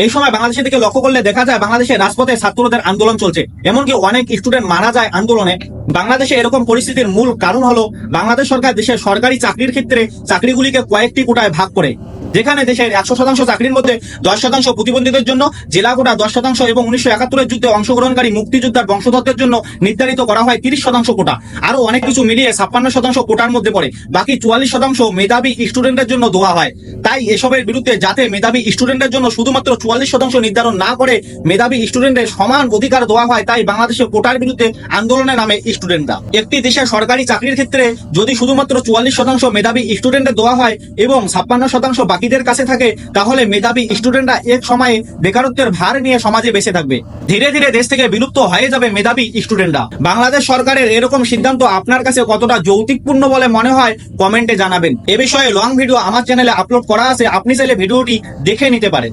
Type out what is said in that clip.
এই সময় বাংলাদেশের দিকে লক্ষ্য করলে দেখা যায় বাংলাদেশের রাজপথে ছাত্রদের আন্দোলন চলছে, এমনকি অনেক স্টুডেন্ট মারা যায় আন্দোলনে। বাংলাদেশে এরকম পরিস্থিতির মূল কারণ হলো বাংলাদেশ সরকার দেশের সরকারি চাকরির ক্ষেত্রে চাকরিগুলিকে কয়েকটি কোটায় ভাগ করে, যেখানে দেশের 100% চাকরির মধ্যে 10% প্রতিবন্ধীদের জন্য, জেলা কোটা 10% এবং 1971 যুদ্ধে অংশগ্রহণকারী মুক্তিযোদ্ধার বংশধরদের জন্য নির্ধারিত করা হয় 30% কোটা। আরো অনেক কিছু মিলিয়ে 56% কোটার মধ্যে পড়ে, বাকি 44% মেধাবী স্টুডেন্টদের জন্য দেওয়া হয়। তাই এসবের বিরুদ্ধে যাতে মেধাবী স্টুডেন্টদের জন্য শুধুমাত্র 44% নির্ধারণ না করে মেধাবী স্টুডেন্টদের সমান অধিকার দেওয়া হয়, তাই বাংলাদেশে কোটার বিরুদ্ধে আন্দোলনের নামে স্টুডেন্টরা। একটি দেশের সরকারি চাকরির ক্ষেত্রে যদি শুধুমাত্র 44% মেধাবী স্টুডেন্টদের দেওয়া হয় এবং 56% বাকিদের কাছে থাকে, তাহলে মেধাবী স্টুডেন্টরা এক সময়ে বেকারত্বের ভার নিয়ে সমাজে বেঁচে থাকবে। ধীরে ধীরে দেশ থেকে বিলুপ্ত হয়ে যাবে মেধাবী স্টুডেন্টরা। বাংলাদেশ সরকারের এরকম সিদ্ধান্ত আপনার কাছে কতটা যৌক্তিকপূর্ণ বলে মনে হয় কমেন্টে জানাবেন। এ বিষয়ে লং ভিডিও আমার চ্যানেলে আপলোড করা আছে, আপনি চাইলে ভিডিওটি দেখে নিতে পারেন।